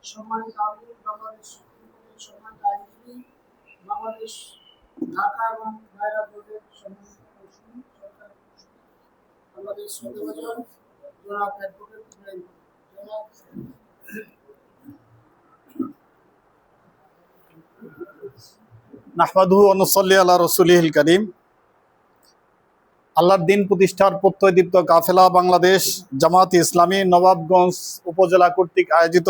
সম্মানিত আমির বাংলাদেশ সুপ্রিম কোর্টের সম্মানিত আইনজীবী, বাংলাদেশ ঢাকা এবং ভাইরা বোর্ডের সম্মানিত কৌশলী সরকারি কৌশলী, বাংলাদেশ সৌদিবাজার জনাব অ্যাডভোকেট ইব্রাহিম জনাব নাহমাদুহু ওয়া নুসাল্লি আলা রাসূলিহিল কারীম। আল্লাহর দিন প্রতিষ্ঠার প্রত্যয়দীপ্ত কাফেলা বাংলাদেশ জামাত ইসলামী নবাবগঞ্জ উপজেলা কর্তৃক আয়োজিত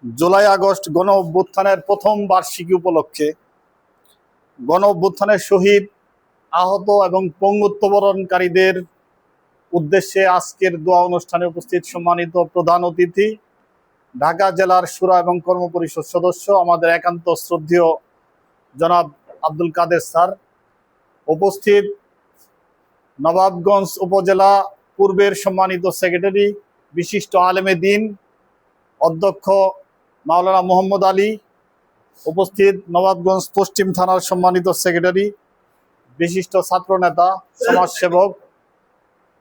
জুলাই আগস্ট গণ অভ্যুত্থানের প্রথম বার্ষিকী উপলক্ষে গণ অভ্যুত্থানের শহীদ, আহত এবং পঙ্গুত্ববরণকারীদের উদ্দেশ্যে আজকের দোয়া অনুষ্ঠানে উপস্থিত সম্মানিত প্রধান অতিথি, ঢাকা জেলার শুরা এবং কর্ম পরিষদ সদস্য, আমাদের একান্ত শ্রদ্ধেয় জনাব আব্দুল কাদের স্যার, উপস্থিত নবাবগঞ্জ উপজেলা পূর্বের সম্মানিত সেক্রেটারি, বিশিষ্ট আলেমে দিন অধ্যক্ষ মাওলানা মোহাম্মদ আলী, উপস্থিত নবাবগঞ্জ পশ্চিম থানার সম্মানিত সেক্রেটারি, বিশিষ্ট ছাত্র নেতা, সমাজসেবক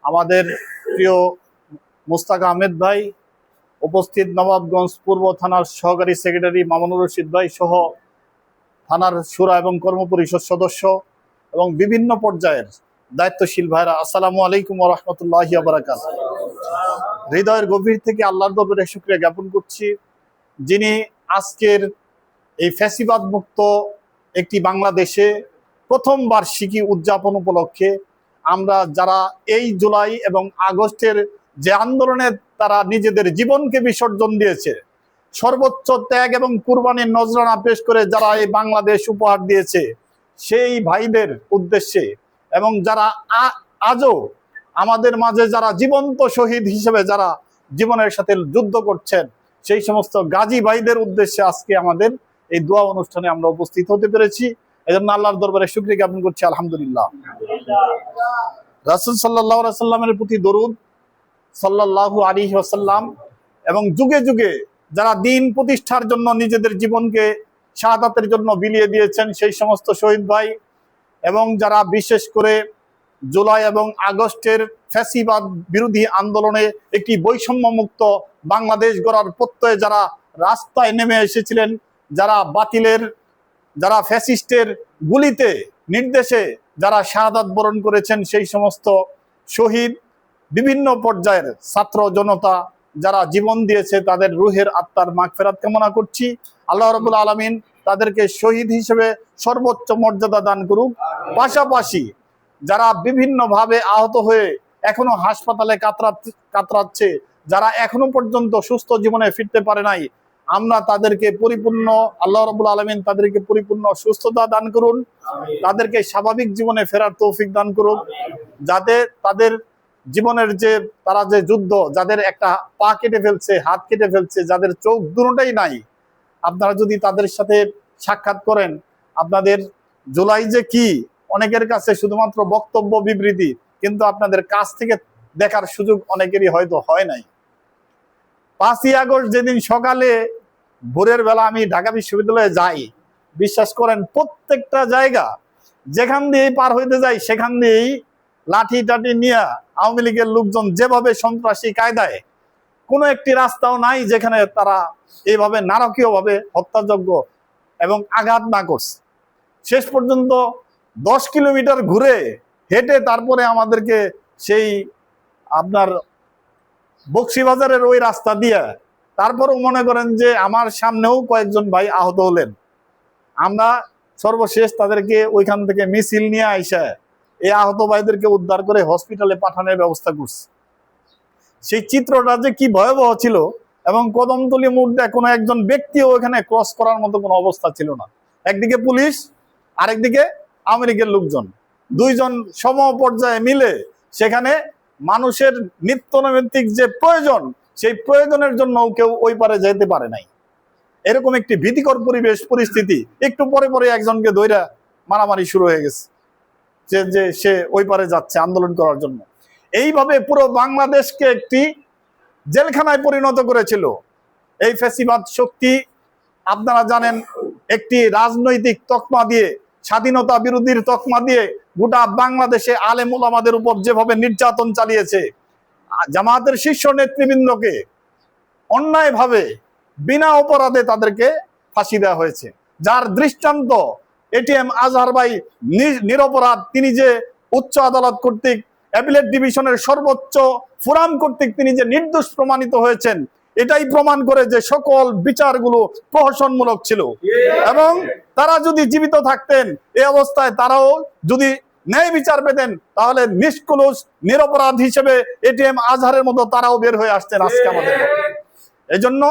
আমাদের প্রিয় মুস্তাক আহমেদ ভাই, উপস্থিত নবাবগঞ্জ পূর্ব থানার সহকারী সেক্রেটারি মামুনুর রশিদ ভাই সহ থানার শুরা এবং কর্ম পরিষদ সদস্য এবং বিভিন্ন পর্যায়ের দায়িত্বশীল ভাইরা, আসসালামু আলাইকুম ওয়া রাহমাতুল্লাহি ওয়া বারাকাতুহু। হৃদয়ের গভীর থেকে আল্লাহর দরবারে শুকরিয়া জ্ঞাপন করছি, যিনি আজকের এই ফ্যাসিবাদ মুক্ত একটি বাংলাদেশে প্রথম বার্ষিকী উদযাপন উপলক্ষে আমরা যারা এই জুলাই এবং আগস্টের যে আন্দোলনে তারা নিজেদের জীবনকে বিসর্জন দিয়েছে, সর্বোচ্চ ত্যাগ এবং কুরবানির নজরানা পেশ করে যারা এই বাংলাদেশ উপহার দিয়েছে, সেই ভাইদের উদ্দেশ্যে এবং যারা আজও আমাদের মাঝে যারা জীবন্ত শহীদ হিসেবে যারা জীবনের সাথে যুদ্ধ করছেন, সেই সমস্ত গাজী ভাইদের উদ্দেশ্যে আজকে আমাদের এই দোয়া অনুষ্ঠানে আমরা উপস্থিত হতে পেরেছি। এজন্য আল্লাহর দরবারে শুকরিয়া জ্ঞাপন করছি, আলহামদুলিল্লাহ। রাসূল সাল্লাল্লাহু আলাইহি ওয়াসাল্লামের প্রতি দরুদ সাল্লাল্লাহু আলাইহি ওয়াসাল্লাম, এবং যুগে যুগে যারা দিন প্রতিষ্ঠার জন্য নিজেদের জীবনকে শাহাদাতের জন্য বিলিয়ে দিয়েছেন, সেই সমস্ত শহীদ ভাই এবং যারা বিশেষ করে জুলাই এবং আগস্টের ফ্যাসিবাদ বিরোধী আন্দোলনে একটি বৈষম্য মুক্ত বাংলাদেশ গড়ার প্রত্যয়ে যারা রাস্তায় নেমে এসেছিলেন, যারা বাতিলের, যারা ফ্যাসিস্টের গুলিতে নির্দেশে যারা শাহাদাত বরণ করেছেন, সেই সমস্ত শহীদ, বিভিন্ন পর্যায়ের ছাত্র জনতা যারা জীবন দিয়েছে, তাদের রুহের আত্মার মাগফিরাত কামনা করছি। আল্লাহ রাব্বুল আলামিন তাদেরকে শহীদ হিসেবে সর্বোচ্চ মর্যাদা দান করুক। পাশাপাশি যারা বিভিন্নভাবে আহত হয়ে এখনো হাসপাতালে কাতরাচ্ছে, যারা এখনো পর্যন্ত সুস্থ জীবনে ফিরতে পারে নাই, আমরা তাদেরকে পরিপূর্ণ, আল্লাহ রাব্বুল আলামিন তাদেরকে পরিপূর্ণ সুস্থতা দান করুন, তাদেরকে স্বাভাবিক জীবনে ফেরার তৌফিক দান করুন, যাতে তাদের জীবনের যে তারা যে যুদ্ধ, যাদের একটা পা কেটে ফেলছে, হাত কেটে ফেলছে, যাদের চোখ দুটোটাই নাই, আপনারা যদি তাদের সাথে সাক্ষাৎ করেন, আপনাদের জুলাই যে কি অনেকের কাছে শুধুমাত্র বক্তব্য বিবৃতি, কিন্তু আপনাদের কাছ থেকে দেখার সুযোগ অনেকেরই হয়তো হয় নাই। 5ই আগস্ট যেদিন সকালে ভোরের বেলা আমি ঢাকা বিশ্ববিদ্যালয়ে যাই, বিশ্বাস করেন প্রত্যেকটা জায়গা যেখান দিয়েই পার হইতে যাই, সেখান দিয়েই লাঠি টাঠি নিয়ে আওয়ামী লীগের লোকজন যেভাবে সন্ত্রাসী কায়দায়, কোনো একটি রাস্তাও নাই যেখানে তারা এইভাবে নারকীয়ভাবে হত্যাযজ্ঞ এবং আঘাত না করছে। শেষ পর্যন্ত 10 কিলোমিটার ঘুরে হেঁটে তারপরে আমাদেরকে সেই আপনার বক্সিবাজারের ওই রাস্তা দিয়ে, তারপরেও মনে করেন যে আমার সামনেও কয়েকজন ভাই আহত হলেন। আমরা সর্বশেষ তাদেরকে ওইখান থেকে মিছিল নিয়ে আইসা এই আহত ভাইদেরকে উদ্ধার করে হসপিটালে পাঠানোর ব্যবস্থা করছি। সেই চিত্রটা যে কি ভয়াবহ ছিল, এবং কদমতলী মোড়ে কোনো একজন ব্যক্তিও ওখানে ক্রস করার মতো কোনো অবস্থা ছিল না। একদিকে পুলিশ, আরেকদিকে আওয়ামী লীগের লোকজন, দুইজন সম পর্যায়ে মিলে সেখানে মানুষের নিত্য নৈমিত্তিক যে প্রয়োজন, সেই প্রয়োজনের জন্য কেউ ওই পারে যেতে পারে নাই। এরকম একটি ভীতিকর পরিস্থিতি, একটু পরে পরে একজনকে ধইরা মারামারি শুরু হয়ে গেছে, যে সে ওই পারে যাচ্ছে আন্দোলন করার জন্য। এইভাবে পুরো বাংলাদেশকে একটি জেলখানায় পরিণত করেছিল এই ফ্যাসিবাদ শক্তি। আপনারা জানেন, একটি রাজনৈতিক তকমা দিয়ে, স্বাধীনতা বিরোধীর তকমা দিয়ে গোটা বাংলাদেশে আলেম ওলামাদের উপর যেভাবে নির্যাতন চালিয়েছে, জামাতের শীর্ষ নেতৃবৃন্দকে অন্যায়ভাবে বিনা অপরাধে তাদেরকে ফাঁসি দেওয়া হয়েছে। যার দৃষ্টান্ত এটিএম আজহার ভাই নিরপরাধ, তিনি যে উচ্চ আদালত কর্তৃক অ্যাপিলেট ডিভিশনের সর্বোচ্চ ফোরাম কর্তৃক তিনি যে নির্দোষ প্রমাণিত হয়েছেন, এটাই প্রমাণ করে যে সকল বিচারগুলো প্রহসনমূলক ছিল। এবং তারা যদি জীবিত থাকতেন, এই অবস্থায় তারাও যদি ন্যায় বিচার পেতেন, তাহলে নিষ্কলুষ নিরপরাধ হিসেবে এটিএম আজহারের মতো তারাও বের হয়ে আসতেন আজকে আমাদের। এই জন্য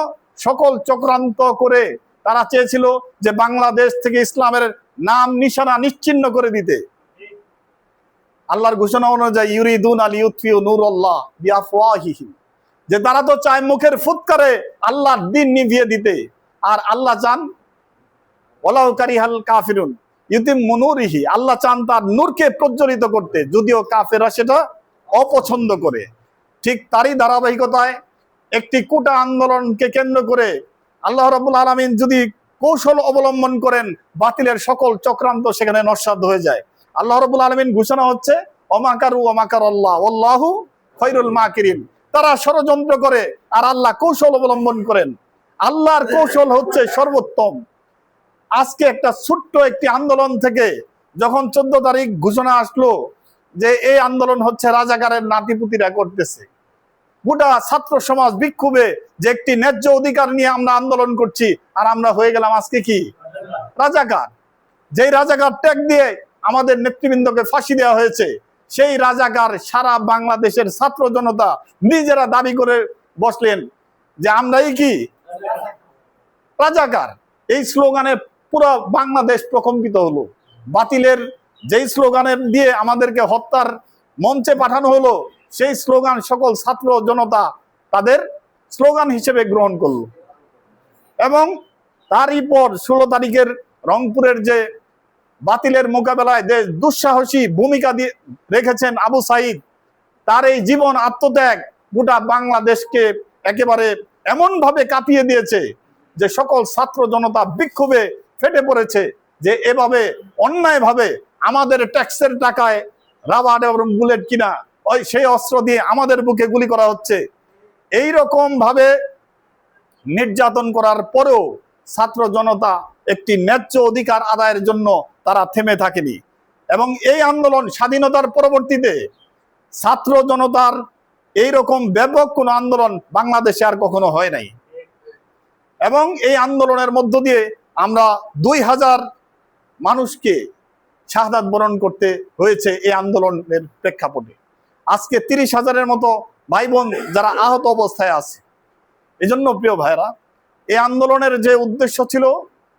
সকল চক্রান্ত করে তারা চেয়েছিল যে বাংলাদেশ থেকে ইসলামের নাম নিশানা নিশ্চিহ্ন করে দিতে। আল্লাহর ঘোষণা অনুযায়ী ইউরিদুন আল ইউতফিউ নূরাল্লাহ বিআফওয়াহিহিম, যে তারা তো চায় মুখের ফুৎকারে আল্লাহর দ্বীন নিভিয়ে দিতে, আর আল্লাহ চান ওয়ালাউ কারিহাল কাফিরুন ইউতিম্মু নূরিহি, আল্লাহ চান তার নূরকে প্রজ্বলিত করতে, যদিও কাফেররা সেটা অপছন্দ করে। ঠিক তারই ধারাবাহিকতায় একটি কোটা আন্দোলনকে কেন্দ্র করে আল্লাহ রাব্বুল আলামিন যদি কৌশল অবলম্বন করেন, বাতিলের সকল চক্রান্ত সেখানে নস্যাৎ হয়ে যায়। আল্লাহ রাব্বুল আলামিন ঘোষণা হচ্ছে ওমাকারু ওমাকারাল্লাহ ওয়াল্লাহু খায়রুল মাকিরিন, তারা ষড়যন্ত্র করে আর আল্লাহ কৌশল অবলম্বন করেন। আল্লাহর কৌশল হচ্ছে সর্বোত্তম। আজকে একটা ছোট্ট একটি আন্দোলন থেকে যখন 14 তারিখ ঘোষণা আসলো যে এই আন্দোলন হচ্ছে রাজাকারের নাতিপুতিরা করতেছে, গোটা ছাত্র সমাজ বিক্ষোভে যে একটি ন্যায্য অধিকার নিয়ে আমরা আন্দোলন করছি, আর আমরা হয়ে গেলাম আজকে কি রাজাকার। যেই রাজাকার ট্যাগ দিয়ে আমাদের নেতৃবৃন্দকে ফাঁসি দেওয়া হয়েছে, সেই রাজাকার সারা বাংলাদেশের ছাত্র জনতা নিজেরা দাবি করে বসলেন যে আমরাই কি রাজাকার। এই স্লোগানে পুরো বাংলাদেশ প্রকম্পিত হলো। বাতিলের যেই স্লোগানের দিয়ে আমাদেরকে হত্যার মঞ্চে পাঠানো হলো, সেই স্লোগান সকল ছাত্র জনতা তাদের স্লোগান হিসেবে গ্রহণ করলো। এবং তারই পর 16 তারিখের রংপুরের যে বাতিলের মোকাবেলায় যে দুঃসাহসী ভূমিকা দিয়ে রেখেছেন আবু সাইদ, তার এই জীবন আত্মত্যাগ গোটা বাংলাদেশকে একেবারে এমন ভাবে কাঁপিয়ে দিয়েছে যে সকল ছাত্র জনতা বিক্ষোভে ফেটে পড়েছে যে এভাবে অন্যায় ভাবে আমাদের ট্যাক্সের টাকায় রাবার এবং বুলেট কিনা ওই সেই অস্ত্র দিয়ে আমাদের বুকে গুলি করা হচ্ছে। এই রকম ভাবে নির্যাতন করার পরেও ছাত্র জনতা একটি ন্যায্য অধিকার আদায়ের জন্য তারা থেমে থাকেনি। এবং এই আন্দোলন স্বাধীনতার পরবর্তীতে ছাত্র জনতার এইরকম ব্যাপক কোনো আন্দোলন বাংলাদেশে আর কখনো হয় নাই। এবং এই আন্দোলনের মধ্য দিয়ে আমরা 2000 মানুষকে শাহাদাত বরণ করতে হয়েছে এই আন্দোলনের প্রেক্ষাপটে। আজকে 30,000-এর মতো ভাই বোন যারা আহত অবস্থায় আছে। এজন্য প্রিয় ভাইরা, এই আন্দোলনের যে উদ্দেশ্য ছিল,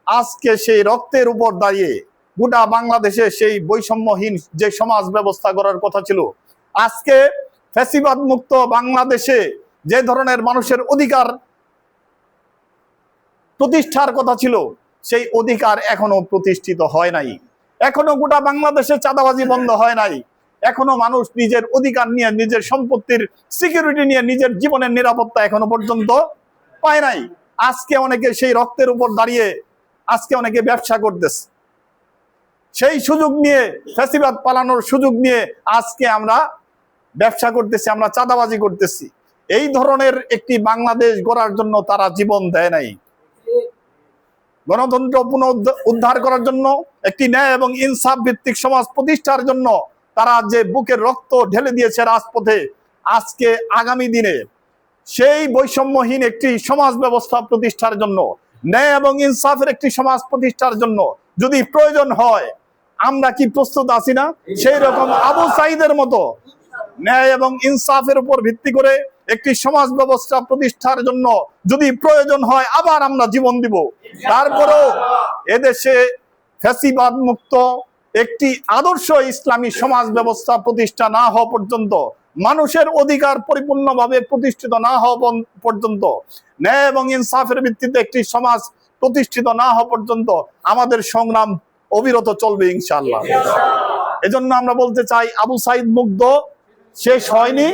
আজকে সেই রক্তের উপর দাঁড়িয়ে গোটা বাংলাদেশে সেই বৈষম্যহীন যে সমাজ ব্যবস্থা করার কথা ছিল, আজকে ফ্যাসিবাদ মুক্ত বাংলাদেশে যে ধরনের মানুষের অধিকার প্রতিষ্ঠার কথা ছিল, সেই অধিকার এখনো প্রতিষ্ঠিত হয় নাই। এখনো গোটা বাংলাদেশে চাঁদাবাজি বন্ধ হয় নাই। এখনো মানুষ নিজের অধিকার নিয়ে, নিজের সম্পত্তির সিকিউরিটি নিয়ে, নিজের জীবনের নিরাপত্তা এখনো পর্যন্ত পায় নাই। আজকে অনেকে সেই রক্তের উপর দাঁড়িয়ে আজকে অনেকে ব্যবসা করতেছে, সেই সুযোগ নিয়ে, ফ্যাসিবাদ পালানোর সুযোগ নিয়ে আজকে আমরা ব্যবসা করতেছি, আমরা চাঁদাবাজি করতেছি। এই ধরনের একটি বাংলাদেশ গড়ার জন্য তারা জীবন দেয় নাই। গণতন্ত্র পুনরুদ্ধার করার জন্য, একটি ন্যায় এবং ইনসাফ ভিত্তিক সমাজ প্রতিষ্ঠার জন্য তারা যে বুকের রক্ত ঢেলে দিয়েছে রাজপথে, আজকে আগামী দিনে সেই বৈষম্যহীন একটি সমাজ ব্যবস্থা প্রতিষ্ঠার জন্য, ন্যায় এবং ইনসাফের একটি সমাজ প্রতিষ্ঠার জন্য যদি প্রয়োজন হয়, আমরা কি প্রস্তুত আছি না? সেই রকম আবু সাইদের মতো ন্যায় এবং ইনসাফের উপর ভিত্তি করে একটি সমাজ ব্যবস্থা প্রতিষ্ঠার জন্য যদি প্রয়োজন হয়, আবার আমরা জীবন দিব। তারপরেও এদেশে ফ্যাসিবাদ মুক্ত একটি আদর্শ ইসলামী সমাজ ব্যবস্থা প্রতিষ্ঠা না হওয়া পর্যন্ত, মানুষের অধিকার পরিপূর্ণভাবে প্রতিষ্ঠিত না হওয়া পর্যন্ত, ন্যায় এবং ইনসাফের ভিত্তিতে একটি সমাজ প্রতিষ্ঠিত না হওয়া পর্যন্ত আমাদের সংগ্রাম অবিরত চলবে ইনশাআল্লাহ। এজন্য আমরা বলতে চাই, আবু সাইদ মুগ্ধ শেষ হয়নি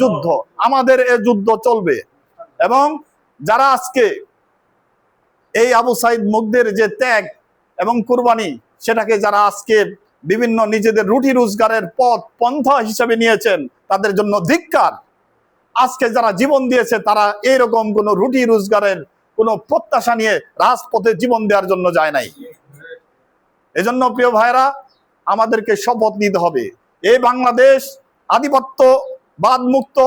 যুদ্ধ, আমাদের এ যুদ্ধ চলবে। এবং যারা আজকে এই আবু সাইদ মুগ্ধের যে ত্যাগ এবং কুরবানি, সেটাকে যারা আজকে বিভিন্ন নিজেদের রুটি রোজগারের পথ পন্থা হিসেবে নিয়েছেন, তাদের জন্য ধিক্কার। আজকে যারা জীবন দিয়েছে তারা এরকম কোন রুটি রোজগারের কোনো প্রত্যাশা নিয়ে রাজপথে জীবন দেওয়ার জন্য যায় নাই। এজন্য প্রিয় ভাইরা, আমাদেরকে শপথ নিতে হবে এই বাংলাদেশ আধিপত্যবাদ মুক্ত,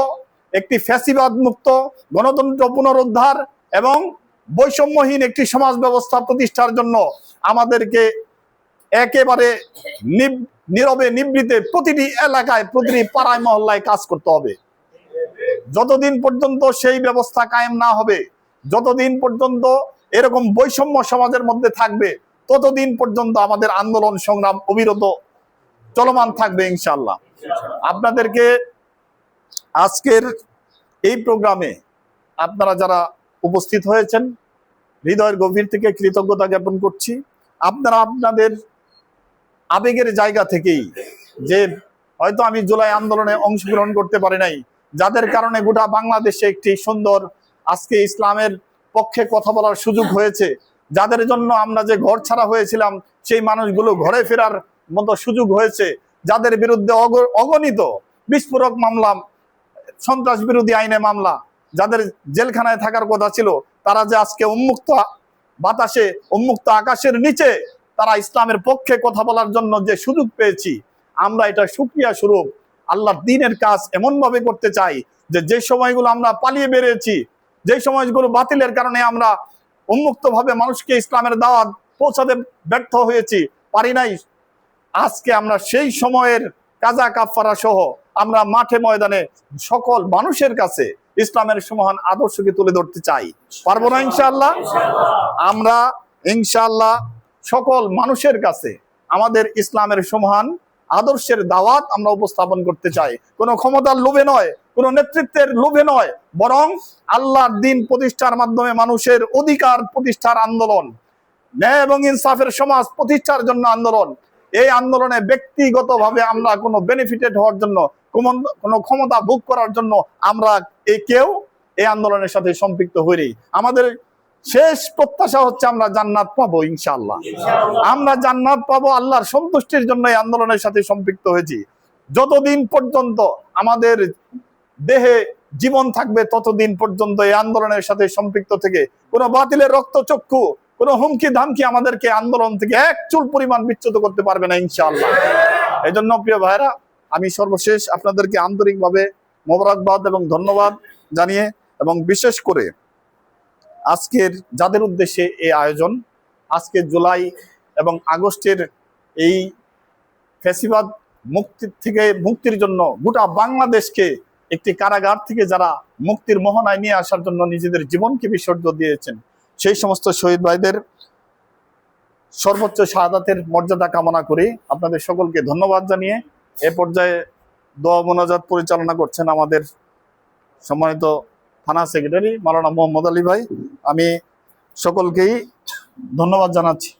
একটি ফ্যাসিবাদ মুক্ত, গণতন্ত্র পুনরুদ্ধার এবং বৈষম্যহীন একটি সমাজ ব্যবস্থা প্রতিষ্ঠার জন্য আমাদেরকে একেবারে নীরবে নিবৃতে প্রতিটি এলাকায়, প্রতিটি পাড়ায় মহল্লায় কাজ করতে হবে। যতদিন পর্যন্ত সেই ব্যবস্থা কায়েম না হবে, যতদিন পর্যন্ত এরকম বৈষম্য সমাজের মধ্যে থাকবে, ততদিন পর্যন্ত আমাদের আন্দোলন সংগ্রাম অবিরত চলমান থাকবে ইনশাআল্লাহ। আপনাদেরকে আজকের এই প্রোগ্রামে আপনারা যারা উপস্থিত হয়েছেন, হৃদয়ের গভীর থেকে কৃতজ্ঞতা জ্ঞাপন করছি। আপনারা আপনাদের আবেগের জায়গা থেকেই, যে হয়তো আমি জুলাই আন্দোলনে অংশগ্রহণ করতে পারি নাই, যাদের কারণে গোটা বাংলাদেশে একটি সুন্দর আজকে ইসলামের পক্ষে কথা বলার সুযোগ হয়েছে, যাদের জন্য আমরা যে ঘর ছাড়া হয়েছিলাম সেই মানুষগুলো ঘরে ফেরার মতো সুযোগ হয়েছে, যাদের বিরুদ্ধে অগণিত বিস্ফোরক মামলা, সন্ত্রাস বিরোধী আইনে মামলা, যাদের জেলখানায় থাকার কথা ছিল, তারা যে আজকে উন্মুক্ত বাতাসে, উন্মুক্ত আকাশের নিচে তারা ইসলামের পক্ষে কথা বলার জন্য যে সুযোগ পেয়েছি, আমরা এটা শুকরিয়া স্বরূপ আল্লাহর দ্বীনের কাজ এমন ভাবে করতে চাই যে সময়গুলো আমরা পালিয়ে বেরিয়েছি, যে সময়গুলো বাতিলের কারণে আমরা উন্মুক্ত ভাবে মানুষকে ইসলামের দাওয়াত পৌঁছাতে ব্যর্থ হয়েছি, পারি নাই, আজকে আমরা সেই সময়ের কাজা কাফারা সহ আমরা মাঠে ময়দানে সকল মানুষের কাছে ইসলামের সমান আদর্শকে তুলে ধরতে চাই। পারবো না ইনশাআল্লাহ? আমরা ইনশাআল্লাহ সকল মানুষের কাছে আমাদের ইসলামের সমান আদর্শের দাওয়াত আমরা উপস্থাপন করতে চাই। কোনো ক্ষমতার লোভে নয়, কোনো নেতৃত্বের লোভে নয়, বরং আল্লাহর দ্বীন প্রতিষ্ঠার মাধ্যমে মানুষের অধিকার প্রতিষ্ঠার আন্দোলন, ন্যায় এবং ইনসাফের সমাজ প্রতিষ্ঠার জন্য আন্দোলন। এই আন্দোলনে ব্যক্তিগতভাবে আমরা কোনো বেনিফিটেড হওয়ার জন্য, কোনো ক্ষমতা ভোগ করার জন্য আমরা কেউ এই আন্দোলনের সাথে সম্পৃক্ত হইনি। আমাদের শেষ প্রত্যাশা হচ্ছে আমরা জান্নাত পাবো ইনশাআল্লাহ। আমরা জান্নাত পাবো আল্লাহর সন্তুষ্টির জন্য এই আন্দোলনের সাথে সম্পৃক্ত হয়েছি। যতদিন পর্যন্ত আমাদের দেহে জীবন থাকবে, ততদিন পর্যন্ত এই আন্দোলনের সাথে সম্পৃক্ত থেকে কোনো বাতিলের রক্তচক্ষু, কোনো হুমকি ধামকি আমাদেরকে আন্দোলন থেকে এক চুল পরিমাণ বিচ্যুত করতে পারবে না ইনশাআল্লাহ। এই জন্য প্রিয় ভাইরা, আমি সর্বশেষ আপনাদেরকে আন্তরিকভাবে মোবারকবাদ এবং ধন্যবাদ জানিয়ে, এবং বিশেষ করে আজকের যাদের উদ্দেশ্যে এই আয়োজন, আজকে জুলাই এবং আগস্টের এই ফ্যাসিবাদ মুক্তির জন্য গোটা বাংলাদেশকে একটি কারাগার থেকে যারা মুক্তির মোহনায় নিয়ে আসার জন্য নিজেদের জীবনকে বিসর্জন দিয়েছেন, সেই সমস্ত শহীদ ভাইদের সর্বোচ্চ শাহাদাতের মর্যাদা কামনা করে আপনাদের সকলকে ধন্যবাদ জানিয়ে এ পর্যায়ে দোয়া মোনাজাত পরিচালনা করছেন আমাদের সম্মানিত থানা সেক্রেটারি মাওলানা মোহাম্মদ আলী ভাই। আমি সকলকেই ধন্যবাদ জানাচ্ছি।